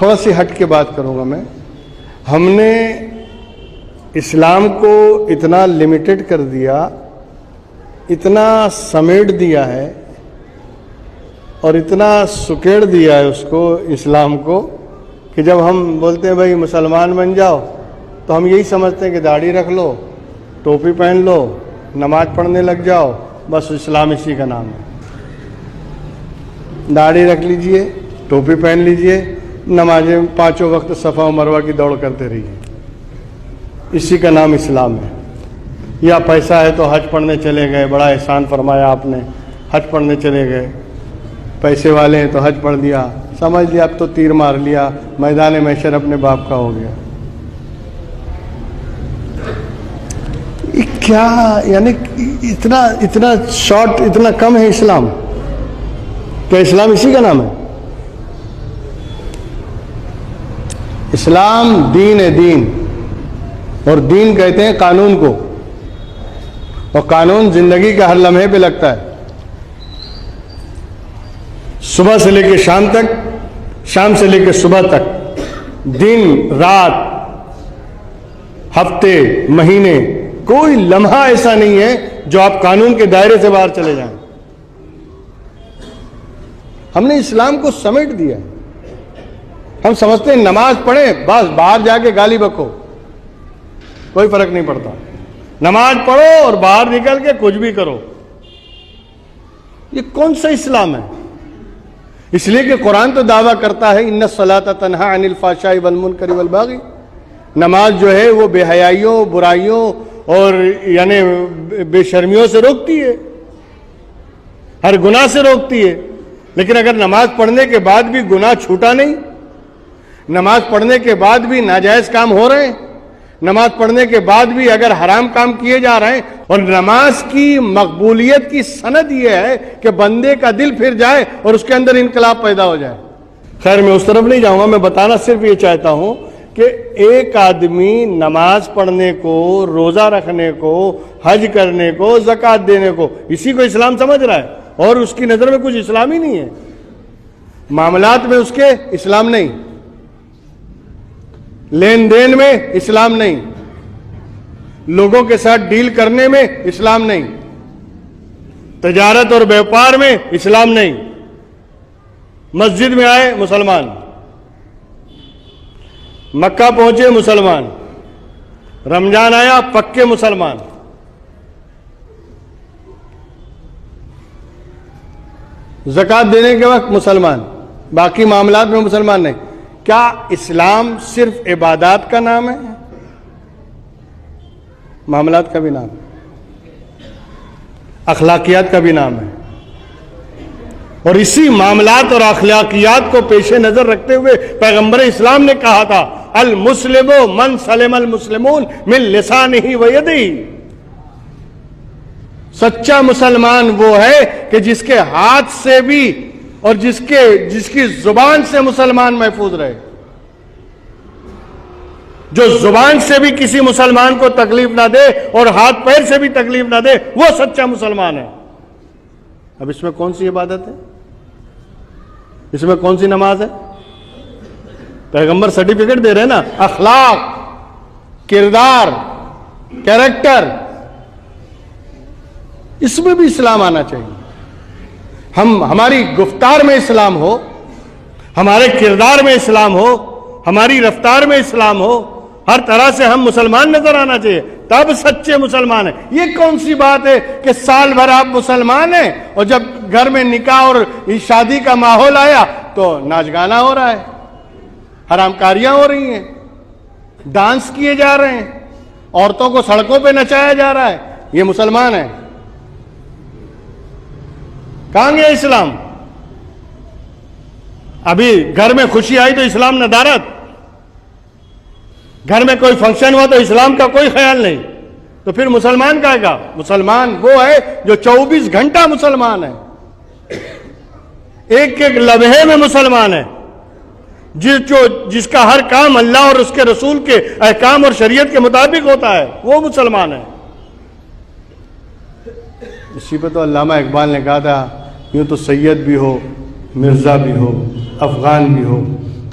थोड़ा सी हट के बात करूंगा मैं। हमने इस्लाम को इतना लिमिटेड कर दिया, इतना समेट दिया है और इतना सुकेड़ दिया है उसको, इस्लाम को, कि जब हम बोलते हैं भाई मुसलमान बन जाओ तो हम यही समझते हैं कि दाढ़ी रख लो, टोपी पहन लो, नमाज पढ़ने लग जाओ, बस इस्लाम इसी का नाम है। दाढ़ी रख लीजिए, टोपी पहन लीजिए, नमाजें 5 वक्त सफ़ा और मरवा की दौड़ करते रहिए, इसी का नाम इस्लाम है। या पैसा है तो हज पढ़ने चले गए, बड़ा एहसान फरमाया आपने, हज पढ़ने चले गए, पैसे वाले हैं तो हज पढ़ दिया, समझ लिया अब तो तीर मार लिया, मैदान महशर अपने बाप का हो गया। ये क्या, यानी इतना इतना शॉर्ट, इतना कम है इस्लाम? क्या इस्लाम इसी का नाम है? इस्लाम दीन है, दीन। और दीन कहते हैं कानून को, और कानून जिंदगी के हर लम्हे पे लगता है, सुबह से लेकर शाम तक, शाम से लेकर सुबह तक, दिन रात, हफ्ते महीने, कोई लम्हा ऐसा नहीं है जो आप कानून के दायरे से बाहर चले जाएं। हमने इस्लाम को समेट दिया। हम समझते हैं नमाज पढ़े बस बाहर जाके गाली बको, कोई फर्क नहीं पड़ता। नमाज पढ़ो और बाहर निकल के कुछ भी करो। ये कौन सा इस्लाम है? इसलिए कि कुरान तो दावा करता है इन्ना सलाता तन्हा अनिल फाशाई वल मुनकरी वल बागी। नमाज जो है वो बेहयाइयों, बुराइयों और यानी बेशर्मियों से रोकती है, हर गुनाह से रोकती है। लेकिन अगर नमाज पढ़ने के बाद भी गुनाह छूटा नहीं, नमाज पढ़ने के बाद भी नाजायज काम हो रहे हैं, नमाज पढ़ने के बाद भी अगर हराम काम किए जा रहे हैं, और नमाज की मकबूलियत की सनद यह है कि बंदे का दिल फिर जाए और उसके अंदर इनकलाब पैदा हो जाए। खैर मैं उस तरफ नहीं जाऊंगा, मैं बताना सिर्फ ये चाहता हूं कि एक आदमी नमाज पढ़ने को, रोजा रखने को, हज करने को, ज़कात देने को, इसी को इस्लाम समझ रहा है और उसकी नजर में कुछ इस्लाम ही नहीं है। मामलात में उसके इस्लाम नहीं, लेन देन में इस्लाम नहीं, लोगों के साथ डील करने में इस्लाम नहीं, तजारत और व्यापार में इस्लाम नहीं। मस्जिद में आए मुसलमान, मक्का पहुंचे मुसलमान, रमजान आया पक्के मुसलमान, ज़कात देने के वक्त मुसलमान, बाकी मामलात में मुसलमान नहीं। क्या इस्लाम सिर्फ इबादत का नाम है? मामलात का भी नाम है, अखलाकियात का भी नाम है। और इसी मामलात और अखलाकियात को पेशे नजर रखते हुए पैगंबर इस्लाम ने कहा था अल मुस्लिमो मन सलिमल मुस्लिमून मिन लिसानिही व यदिही। सच्चा मुसलमान वो है कि जिसके हाथ से भी और जिसकी जुबान से मुसलमान महफूज रहे। जो जुबान से भी किसी मुसलमान को तकलीफ ना दे और हाथ पैर से भी तकलीफ ना दे, वो सच्चा मुसलमान है। अब इसमें कौन सी इबादत है? इसमें कौन सी नमाज है? पैगंबर सर्टिफिकेट दे रहे हैं ना, अखलाक, किरदार, कैरेक्टर, इसमें भी इस्लाम आना चाहिए। हमारी गुफ्तार में इस्लाम हो, हमारे किरदार में इस्लाम हो, हमारी रफ्तार में इस्लाम हो, हर तरह से हम मुसलमान नजर आना चाहिए, तब सच्चे मुसलमान है। ये कौन सी बात है कि साल भर आप मुसलमान हैं और जब घर में निकाह और शादी का माहौल आया तो नाच गाना हो रहा है, हरामकारियां हो रही हैं, डांस किए जा रहे हैं, औरतों को सड़कों पे नचाया जा रहा है, ये मुसलमान है? कहां गया इस्लाम? अभी घर में खुशी आई तो इस्लाम नदारत, घर में कोई फंक्शन हुआ तो इस्लाम का कोई ख्याल नहीं, तो फिर मुसलमान कहेगा? मुसलमान वो है जो 24 घंटा मुसलमान है, एक एक लम्हे में मुसलमान है, जिसका हर काम अल्लाह और उसके रसूल के अहकाम और शरीयत के मुताबिक होता है, वो मुसलमान है। इसी पर तो अल्लामा इकबाल ने कहा था यूं तो सैयद भी हो, मिर्जा भी हो, अफगान भी हो,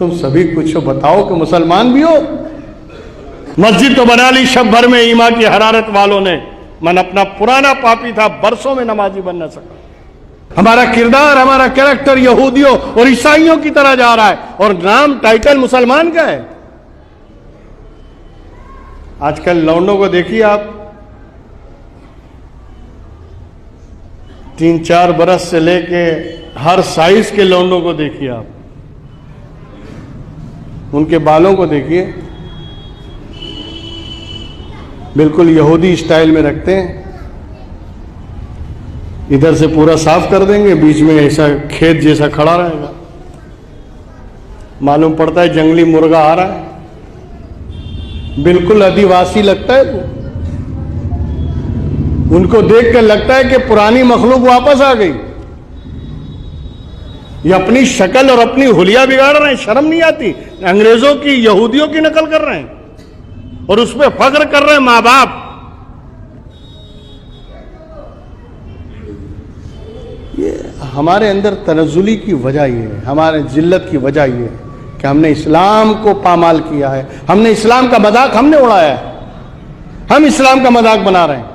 तुम सभी कुछ बताओ कि मुसलमान भी हो। मस्जिद तो बना ली शब भर में ईमान की हरारत वालों ने, मन अपना पुराना पापी था, बरसों में नमाजी बन न सका। हमारा किरदार, हमारा कैरेक्टर यहूदियों और ईसाइयों की तरह जा रहा है, और नाम टाइटल मुसलमान का है। आजकल लौंडों को देखिए आप, 3-4 बरस से लेके हर साइज के लौंडों को देखिए आप, उनके बालों को देखिए, बिल्कुल यहूदी स्टाइल में रखते हैं। इधर से पूरा साफ कर देंगे, बीच में ऐसा खेत जैसा खड़ा रहेगा, मालूम पड़ता है जंगली मुर्गा आ रहा है, बिल्कुल आदिवासी लगता है वो। उनको देखकर लगता है कि पुरानी मखलूक वापस आ गई। ये अपनी शक्ल और अपनी हुलिया बिगाड़ रहे हैं, शर्म नहीं आती। अंग्रेजों की, यहूदियों की नकल कर रहे हैं और उस पर फख्र कर रहे हैं मां बाप। ये हमारे अंदर तनज़ुली की वजह ये है, हमारे जिल्लत की वजह ये है कि हमने इस्लाम को पामाल किया है, हमने इस्लाम का मजाक हमने उड़ाया है, हम इस्लाम का मजाक बना रहे हैं।